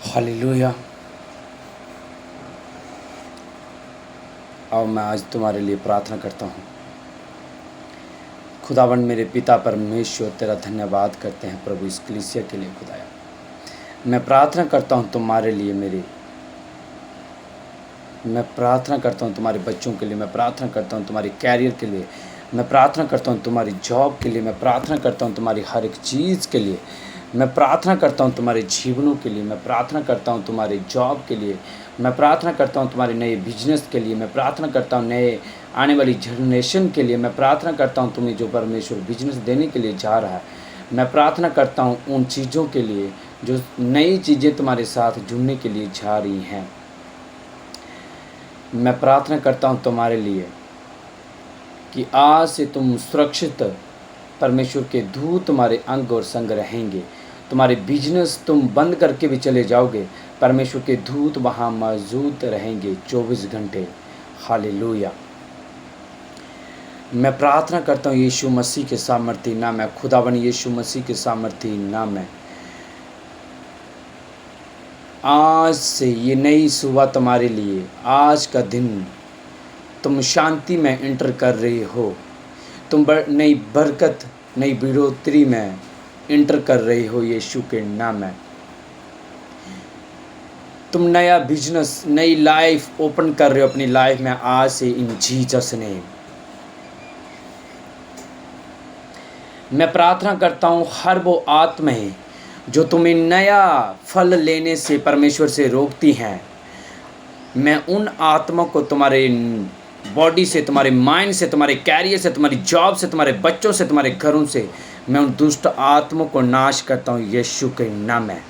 Hallelujah. और मैं आज तुम्हारे लिए प्रार्थना करता हूँ। खुदावंद मेरे पिता परमेश्वर, तेरा धन्यवाद करते हैं प्रभु इस कलीसिया के लिए। खुदाया, मैं प्रार्थना करता हूँ तुम्हारे लिए, मैं प्रार्थना करता हूँ तुम्हारे बच्चों के लिए, मैं प्रार्थना करता हूँ तुम्हारे कैरियर के लिए, मैं प्रार्थना करता हूँ तुम्हारी जॉब के लिए, मैं प्रार्थना करता हूँ तुम्हारी हर एक चीज़ के लिए, मैं प्रार्थना करता हूँ तुम्हारे जीवनों के लिए, मैं प्रार्थना करता हूँ तुम्हारे जॉब के लिए, मैं प्रार्थना करता हूँ तुम्हारे नए बिजनेस के लिए, मैं प्रार्थना करता हूँ नए आने वाली जनरेशन के लिए, मैं प्रार्थना करता हूँ तुम्हें जो परमेश्वर बिजनेस देने के लिए जा रहा है, मैं प्रार्थना करता हूँ उन चीज़ों के लिए जो नई चीज़ें तुम्हारे साथ जुड़ने के लिए जा रही हैं। मैं प्रार्थना करता हूँ तुम्हारे लिए कि आज से तुम सुरक्षित, परमेश्वर के दूत तुम्हारे अंग और संग रहेंगे। तुम्हारे बिजनेस तुम बंद करके भी चले जाओगे, परमेश्वर के दूत वहाँ मौजूद रहेंगे 24 घंटे। हालेलुया। मैं प्रार्थना करता हूँ यीशु मसीह के सामर्थी नाम में, खुदावन यीशु मसीह के सामर्थी नाम में, आज से ये नई सुबह तुम्हारे लिए, आज का दिन तुम शांति में एंटर कर रहे हो, तुम नई बरकत, नई बढ़ोतरी में एंटर कर रहे हो यीशु के नाम में। तुम नया बिजनेस, नई लाइफ ओपन कर रहे हो अपनी लाइफ में आज से, इन जीसस नेम। मैं प्रार्थना करता हूँ हर वो आत्माएं जो तुम्हें नया फल लेने से परमेश्वर से रोकती हैं, मैं उन आत्मा को तुम्हारे बॉडी से, तुम्हारे माइंड से, तुम्हारे कैरियर से, तुम्हारी जॉब से, तुम्हारे बच्चों से, तुम्हारे घरों से, मैं उन दुष्ट आत्मा को नाश करता हूँ यीशु के नाम में।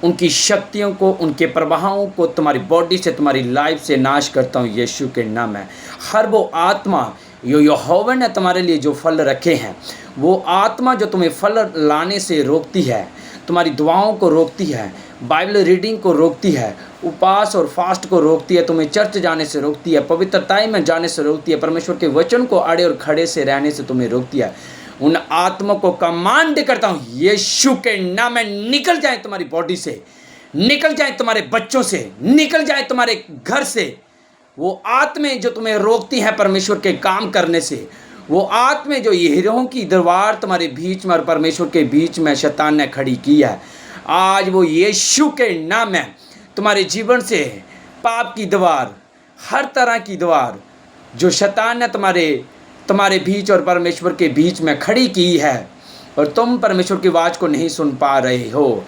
उनकी शक्तियों को, उनके प्रभावों को तुम्हारी बॉडी से, तुम्हारी लाइफ से नाश करता हूँ यीशु के नाम में। हर वो आत्मा जो यहोवा ने तुम्हारे लिए जो फल रखे हैं, वो आत्मा जो तुम्हें फल लाने से रोकती है, तुम्हारी दुआओं को रोकती है, बाइबल रीडिंग को रोकती है, उपवास और फास्ट को रोकती है, तुम्हें चर्च जाने से रोकती है, पवित्रताई में जाने से रोकती है, परमेश्वर के वचन को आड़े और खड़े से रहने से तुम्हें रोकती है, उन आत्मा को कमांड करता हूँ यीशु के नाम में, निकल जाए तुम्हारी बॉडी से, निकल जाए तुम्हारे बच्चों से, निकल जाए तुम्हारे घर से। वो आत्में जो तुम्हें रोकती हैं परमेश्वर के काम करने से, वो आत्में जो यरीहो की दीवार तुम्हारे बीच में और परमेश्वर के बीच में शैतान ने खड़ी की है, आज वो यीशु के नाम में तुम्हारे जीवन से पाप की दीवार, हर तरह की दीवार जो शैतान ने तुम्हारे बीच और परमेश्वर के बीच में खड़ी की है और तुम परमेश्वर की आवाज़ को नहीं सुन पा रहे हो,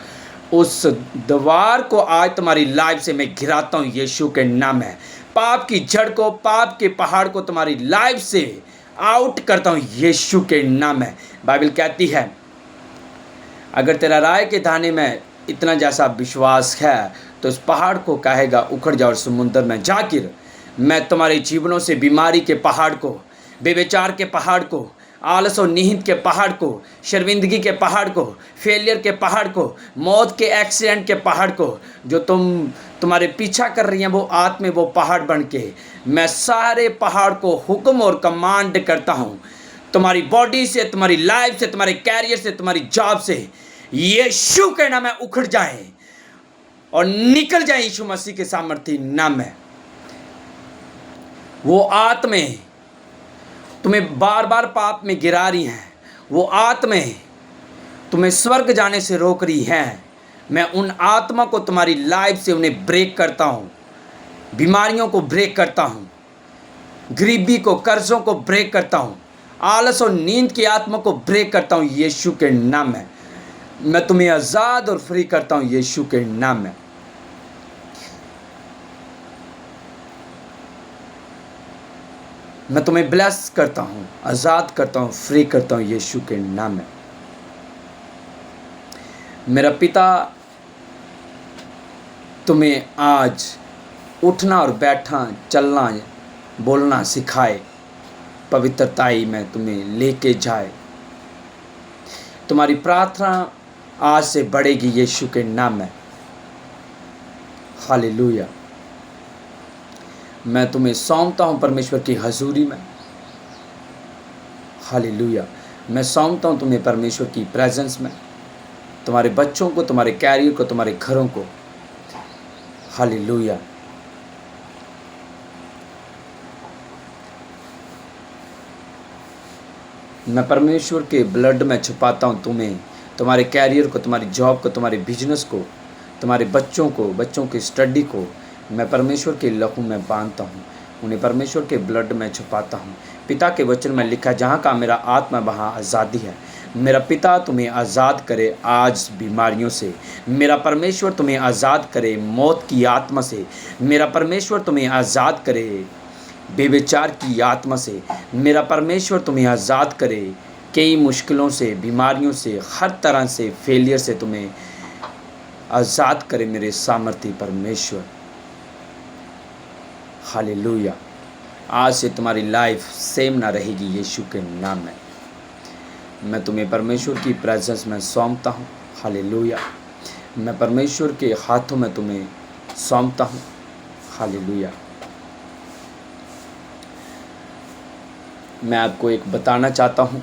उस दीवार को आज तुम्हारी लाइफ से मैं गिराता हूँ यीशु के नाम में। पाप की जड़ को, पाप के पहाड़ को तुम्हारी लाइफ से आउट करता हूँ यीशु के नाम में। बाइबल कहती है, अगर तेरा राय के दाने में इतना जैसा विश्वास है तो उस पहाड़ को कहेगा उखड़ जा और समुद्र में जा गिर। मैं तुम्हारे जीवनों से बीमारी के पहाड़ को, बेविचार के पहाड़ को, आलस और नींद के पहाड़ को, शर्मिंदगी के पहाड़ को, फेलियर के पहाड़ को, मौत के एक्सीडेंट के पहाड़ को, जो तुम्हारे पीछा कर रही हैं वो आत्मा, वो पहाड़ बन के, मैं सारे पहाड़ को हुक्म और कमांड करता हूँ तुम्हारी बॉडी से, तुम्हारी लाइफ से, तुम्हारे कैरियर से, तुम्हारी जॉब से, यीशु के नाम में उखड़ जाए और निकल जाए यीशु मसीह के सामर्थी नाम में। वो आत्माएं तुम्हें बार बार पाप में गिरा रही हैं, वो आत्माएं तुम्हें स्वर्ग जाने से रोक रही हैं, मैं उन आत्मा को तुम्हारी लाइफ से उन्हें ब्रेक करता हूँ, बीमारियों को ब्रेक करता हूँ, गरीबी को, कर्जों को ब्रेक करता हूँ, आलस और नींद की आत्मा को ब्रेक करता हूँ यीशु के नाम में। मैं तुम्हें आज़ाद और फ्री करता हूँ यीशु के नाम में। मैं तुम्हें ब्लेस करता हूँ, आज़ाद करता हूँ, फ्री करता हूँ यीशु के नाम में। मेरा पिता तुम्हें आज उठना और बैठना, चलना, बोलना सिखाए, पवित्रताई में तुम्हें लेके जाए। तुम्हारी प्रार्थना आज से बढ़ेगी यीशु के नाम में। हालेलुया। मैं तुम्हें सौंपता हूँ परमेश्वर की हजूरी में। हालेलुया। मैं सौंपता हूँ तुम्हें परमेश्वर की प्रेजेंस में, तुम्हारे बच्चों को, तुम्हारे कैरियर को, तुम्हारे घरों को। हालेलुया। मैं परमेश्वर के ब्लड में छुपाता हूँ तुम्हें, तुम्हारे कैरियर को, तुम्हारी जॉब को, तुम्हारे बिजनेस को, तुम्हारे बच्चों को, बच्चों की स्टडी को मैं परमेश्वर के लहू में बांधता हूँ, उन्हें परमेश्वर के ब्लड में छुपाता हूँ। पिता के वचन में लिखा, जहाँ का मेरा आत्मा वहाँ आज़ादी है। मेरा पिता तुम्हें आज़ाद करे आज बीमारियों से, मेरा परमेश्वर तुम्हें आज़ाद करे मौत की आत्मा से, मेरा परमेश्वर तुम्हें आज़ाद करे बेविचार की आत्मा से, मेरा परमेश्वर तुम्हें आज़ाद करे कई मुश्किलों से, बीमारियों से, हर तरह से फेलियर से तुम्हें आज़ाद करे मेरे सामर्थी परमेश्वर। हालेलुया। आज से तुम्हारी लाइफ सेम ना रहेगी यीशु के नाम में। मैं तुम्हें परमेश्वर की प्रेजेंस में सौंपता हूँ। हालेलुया। मैं परमेश्वर के हाथों में तुम्हें सौंपता हूँ। हालेलुया। मैं आपको एक बताना चाहता हूँ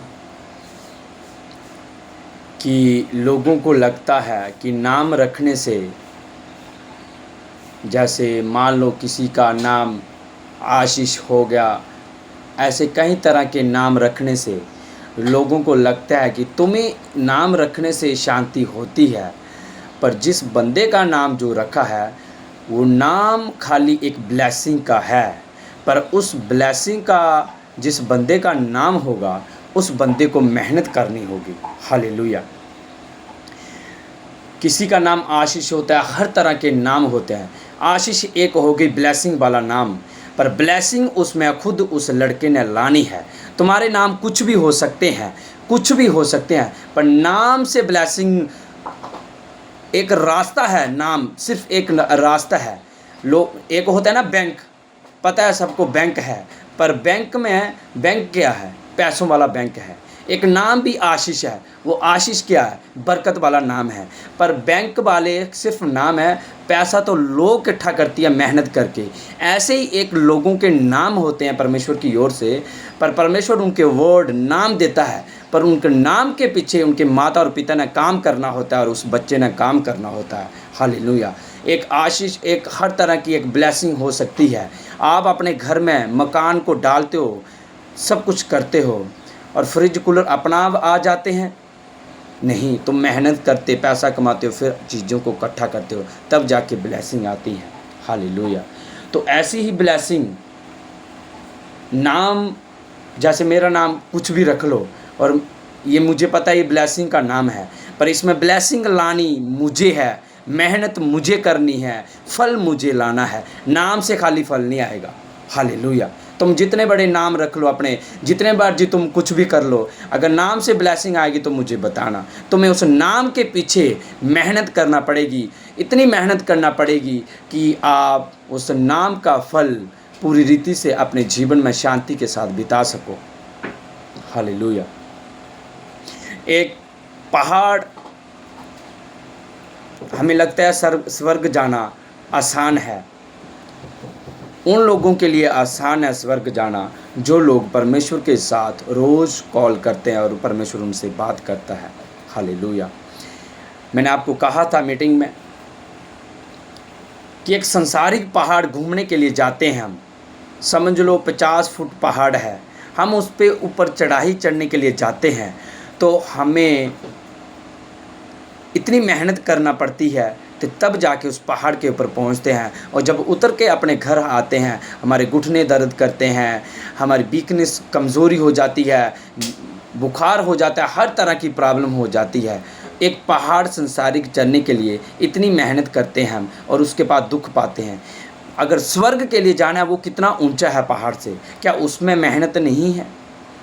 कि लोगों को लगता है कि नाम रखने से, जैसे मान लो किसी का नाम आशीष हो गया, ऐसे कई तरह के नाम रखने से लोगों को लगता है कि तुम्हें नाम रखने से शांति होती है। पर जिस बंदे का नाम जो रखा है वो नाम खाली एक ब्लेसिंग का है, पर उस ब्लेसिंग का जिस बंदे का नाम होगा उस बंदे को मेहनत करनी होगी। हालेलुया। किसी का नाम आशीष होता है, हर तरह के नाम होते हैं। आशीष एक होगी ब्लेसिंग वाला नाम, पर ब्लेसिंग उसमें खुद उस लड़के ने लानी है। तुम्हारे नाम कुछ भी हो सकते हैं, कुछ भी हो सकते हैं, पर नाम से ब्लेसिंग एक रास्ता है। नाम सिर्फ एक रास्ता है। लोग एक होता है ना बैंक, पता है सबको बैंक है, पर बैंक में बैंक क्या है? पैसों वाला बैंक है। एक नाम भी आशीष है, वो आशीष क्या है? बरकत वाला नाम है। पर बैंक वाले सिर्फ नाम है, पैसा तो लोग इकट्ठा करती है मेहनत करके। ऐसे ही एक लोगों के नाम होते हैं परमेश्वर की ओर से, पर परमेश्वर उनके वर्ड नाम देता है, पर उनके नाम के पीछे उनके माता और पिता ने काम करना होता है और उस बच्चे ने काम करना होता है। हालेलुया। एक आशीष, एक हर तरह की एक ब्लेसिंग हो सकती है। आप अपने घर में मकान को डालते हो, सब कुछ करते हो, और फ्रिज कूलर अपना आ जाते हैं? नहीं, तुम मेहनत करते, पैसा कमाते हो, फिर चीज़ों को इकट्ठा करते हो, तब जाके ब्लेसिंग आती है। हालेलुया। तो ऐसी ही ब्लेसिंग नाम, जैसे मेरा नाम कुछ भी रख लो और ये मुझे पता है ये ब्लेसिंग का नाम है, पर इसमें ब्लेसिंग लानी मुझे है, मेहनत मुझे करनी है, फल मुझे लाना है। नाम से खाली फल नहीं आएगा। हालेलुया। तुम जितने बड़े नाम रख लो अपने, जितने बार जी तुम कुछ भी कर लो, अगर नाम से ब्लेसिंग आएगी तो मुझे बताना। तुम्हें उस नाम के पीछे मेहनत करना पड़ेगी, इतनी मेहनत करना पड़ेगी कि आप उस नाम का फल पूरी रीति से अपने जीवन में शांति के साथ बिता सको। हालेलुया। एक पहाड़, हमें लगता है स्वर्ग जाना आसान है। उन लोगों के लिए आसान है स्वर्ग जाना जो लोग परमेश्वर के साथ रोज़ कॉल करते हैं और परमेश्वर उनसे बात करता है। हालेलुया। मैंने आपको कहा था मीटिंग में कि एक संसारिक पहाड़ घूमने के लिए जाते हैं हम, समझ लो 50 फुट पहाड़ है, हम उस पे ऊपर चढ़ाई चढ़ने के लिए जाते हैं, तो हमें इतनी मेहनत करना पड़ती है, तो तब जाके उस पहाड़ के ऊपर पहुंचते हैं। और जब उतर के अपने घर आते हैं, हमारे घुटने दर्द करते हैं, हमारी वीकनेस कमज़ोरी हो जाती है, बुखार हो जाता है, हर तरह की प्रॉब्लम हो जाती है। एक पहाड़ संसारिक चढ़ने के लिए इतनी मेहनत करते हैं हम, और उसके बाद दुख पाते हैं। अगर स्वर्ग के लिए जाना है, वो कितना ऊंचा है पहाड़ से, क्या उसमें मेहनत नहीं है?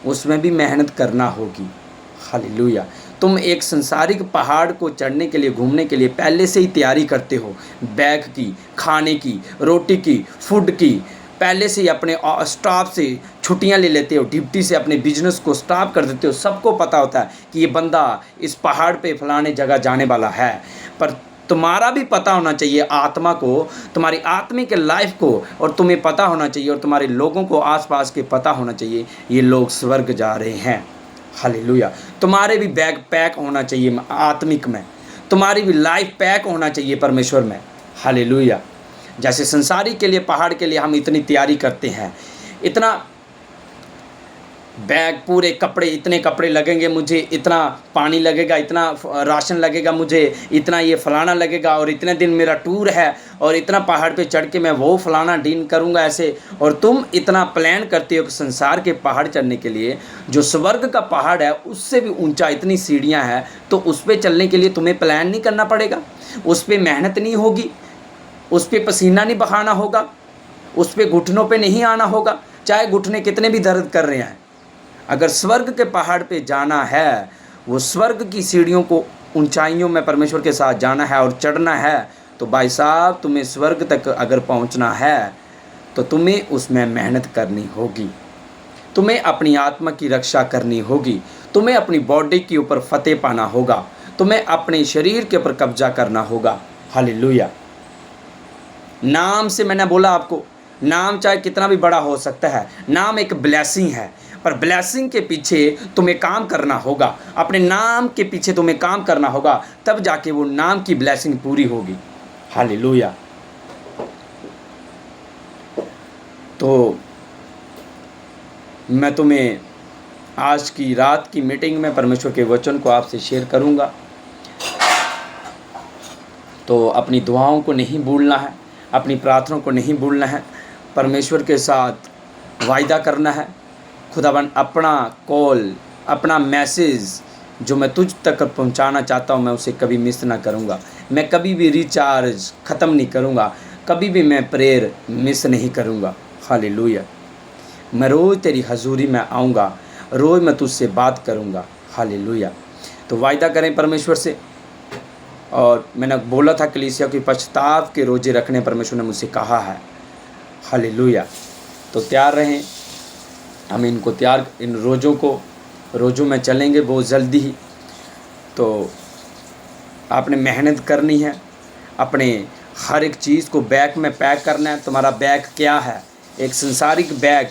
उसमें भी मेहनत करना होगी। हालेलुया। तुम एक संसारिक पहाड़ को चढ़ने के लिए, घूमने के लिए पहले से ही तैयारी करते हो, बैग की, खाने की, रोटी की, फूड की, पहले से ही अपने स्टाफ से छुट्टियां ले लेते हो, ड्यूटी से अपने बिजनेस को स्टॉप कर देते हो। सबको पता होता है कि ये बंदा इस पहाड़ पे फलाने जगह जाने वाला है, पर तुम्हारा भी पता होना चाहिए, आत्मा को, तुम्हारी आत्मिक लाइफ को, और तुम्हें पता होना चाहिए, और तुम्हारे लोगों को आसपास के पता होना चाहिए ये लोग स्वर्ग जा रहे हैं। हालेलुया। तुम्हारे भी बैग पैक होना चाहिए आत्मिक में, तुम्हारी भी लाइफ पैक होना चाहिए परमेश्वर में। हालेलुया। जैसे संसारी के लिए, पहाड़ के लिए हम इतनी तैयारी करते हैं, इतना बैग, पूरे कपड़े, इतने कपड़े लगेंगे मुझे, इतना पानी लगेगा, इतना राशन लगेगा मुझे, इतना ये फलाना लगेगा, और इतने दिन मेरा टूर है, और इतना पहाड़ पे चढ़ के मैं वो फलाना डीन करूँगा ऐसे। और तुम इतना प्लान करते हो कि संसार के पहाड़ चढ़ने के लिए, जो स्वर्ग का पहाड़ है उससे भी ऊंचा, इतनी सीढ़ियाँ हैं, तो उस पर चलने के लिए तुम्हें प्लान नहीं करना पड़ेगा, उस पर मेहनत नहीं होगी, उस पर पसीना नहीं बहाना होगा, उस पर घुटनों पर नहीं आना होगा, चाहे घुटने कितने भी दर्द कर रहे हैं। अगर स्वर्ग के पहाड़ पे जाना है, वो स्वर्ग की सीढ़ियों को, ऊंचाइयों में परमेश्वर के साथ जाना है और चढ़ना है, तो भाई साहब तुम्हें स्वर्ग तक अगर पहुंचना है तो तुम्हें उसमें मेहनत करनी होगी, तुम्हें अपनी आत्मा की रक्षा करनी होगी, तुम्हें अपनी बॉडी के ऊपर फतेह पाना होगा, तुम्हें अपने शरीर के ऊपर कब्जा करना होगा। हालेलुया। नाम से मैंने बोला आपको, नाम चाहे कितना भी बड़ा हो सकता है, नाम एक ब्लेसिंग है, पर ब्लेसिंग के पीछे तुम्हें काम करना होगा, अपने नाम के पीछे तुम्हें काम करना होगा, तब जाके वो नाम की ब्लेसिंग पूरी होगी। हालेलुया। तो मैं तुम्हें आज की रात की मीटिंग में परमेश्वर के वचन को आपसे शेयर करूंगा, तो अपनी दुआओं को नहीं भूलना है, अपनी प्रार्थनाओं को नहीं भूलना है, परमेश्वर के साथ वायदा करना है। खुदावन अपना कॉल, अपना मैसेज जो मैं तुझ तक पहुंचाना चाहता हूं, मैं उसे कभी मिस ना करूंगा, मैं कभी भी रिचार्ज ख़त्म नहीं करूंगा, कभी भी मैं प्रेयर मिस नहीं करूंगा। हालेलुया। मैं रोज़ तेरी हजूरी में आऊँगा, रोज़ मैं तुझसे बात करूँगा। हालेलुया। तो वायदा करें परमेश्वर से। और मैंने बोला था कलीसिया की पछताव के रोज़े रखने परमेश्वर ने मुझसे कहा है। हालेलुया। तो तैयार रहें, हम इनको तैयार, इन रोज़ों में चलेंगे बहुत जल्दी ही। तो आपने मेहनत करनी है, अपने हर एक चीज़ को बैग में पैक करना है। तुम्हारा बैग क्या है? एक संसारिक बैग,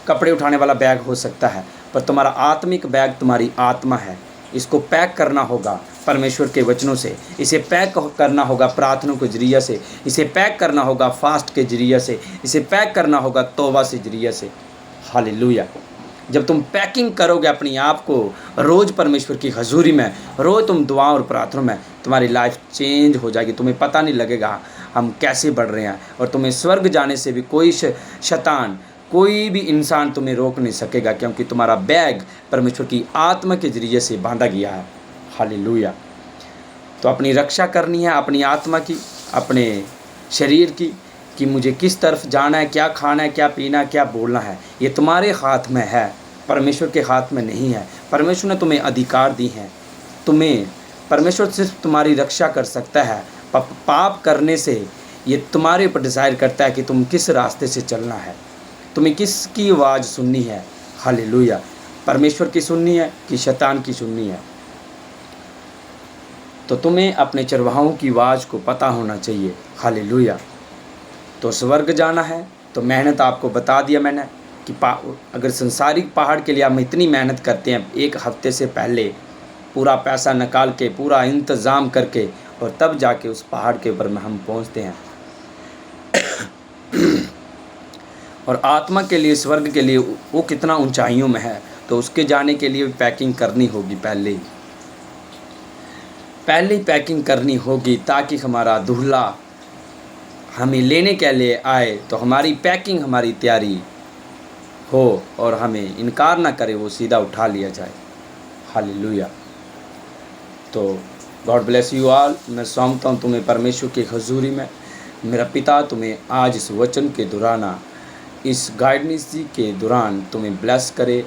कपड़े उठाने वाला बैग हो सकता है, पर तुम्हारा आत्मिक बैग तुम्हारी आत्मा है। इसको पैक करना होगा परमेश्वर के वचनों से, इसे पैक करना होगा प्रार्थना के जरिए से, इसे पैक करना होगा फास्ट के जरिए से, इसे पैक करना होगा तौबा से जरिए से। हालेलुया। जब तुम पैकिंग करोगे अपनी आप को रोज़ परमेश्वर की हजूरी में, रोज़ तुम दुआ और प्रार्थना में, तुम्हारी लाइफ चेंज हो जाएगी। तुम्हें पता नहीं लगेगा हम कैसे बढ़ रहे हैं, और तुम्हें स्वर्ग जाने से भी कोई शैतान, कोई भी इंसान तुम्हें रोक नहीं सकेगा, क्योंकि तुम्हारा बैग परमेश्वर की आत्मा के जरिए से बांधा गया है। हालेलुया। तो अपनी रक्षा करनी है, अपनी आत्मा की, अपने शरीर की, कि मुझे किस तरफ जाना है, क्या खाना है, क्या पीना है, क्या बोलना है, ये तुम्हारे हाथ में है, परमेश्वर के हाथ में नहीं है। परमेश्वर ने तुम्हें अधिकार दी हैं, तुम्हें परमेश्वर सिर्फ तुम्हारी रक्षा कर सकता है। पाप करने से ये तुम्हारे ऊपर डिसाइड करता है कि तुम किस रास्ते से चलना है, तुम्हें किसकी आवाज़ सुननी है। हालेलुया। परमेश्वर की सुननी है कि शैतान की सुननी है। तो तुम्हें अपने चरवाहों की आवाज़ को पता होना चाहिए। हालेलुया। तो स्वर्ग जाना है तो मेहनत आपको बता दिया मैंने कि अगर संसारिक पहाड़ के लिए हम इतनी मेहनत करते हैं, एक हफ्ते से पहले पूरा पैसा निकाल के, पूरा इंतज़ाम करके, और तब जाके उस पहाड़ के ऊपर में हम पहुंचते हैं। और आत्मा के लिए, स्वर्ग के लिए वो कितना ऊंचाइयों में है, तो उसके जाने के लिए पैकिंग करनी होगी पहले ही पैकिंग करनी होगी, ताकि हमारा दूल्हा हमें लेने के लिए आए तो हमारी पैकिंग, हमारी तैयारी हो, और हमें इनकार ना करे, वो सीधा उठा लिया जाए। हालेलुया। तो गॉड ब्लेस यू ऑल। मैं सौंपता हूँ तुम्हें परमेश्वर की हजूरी में। मेरा पिता तुम्हें आज इस वचन के दौरान, इस गाइडेंस के दौरान तुम्हें ब्लेस करे,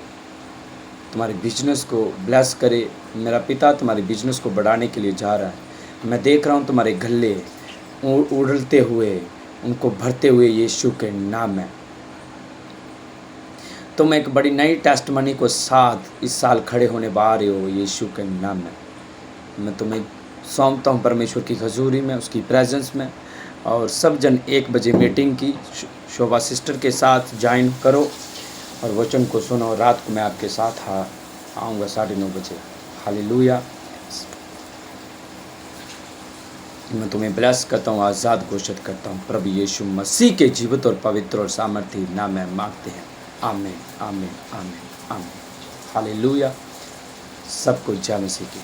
तुम्हारे बिजनेस को ब्लेस करे। मेरा पिता तुम्हारे बिजनेस को बढ़ाने के लिए जा रहा है। मैं देख रहा हूँ तुम्हारे गले उड़ते हुए, उनको भरते हुए यीशु के नाम में। तुम एक बड़ी नई टेस्टमनी को साथ इस साल खड़े होने बा रहे हो यीशु के नाम में। मैं तुम्हें सौंपता हूँ परमेश्वर की हजूरी में, उसकी प्रेजेंस में। और सब जन 1 बजे मीटिंग की शोभा सिस्टर के साथ ज्वाइन करो और वचन को सुनो। रात को मैं आपके साथ आऊँगा 9:30 बजे। हालेलुया। मैं तुम्हें ब्लेस करता हूँ, आज़ाद घोषित करता हूँ। प्रभु यीशु मसीह के जीवित और पवित्र और सामर्थ्य नाम में मांगते हैं। आमीन, आमीन, आमीन, आमीन। हालेलुया। सबको जय मसीह की।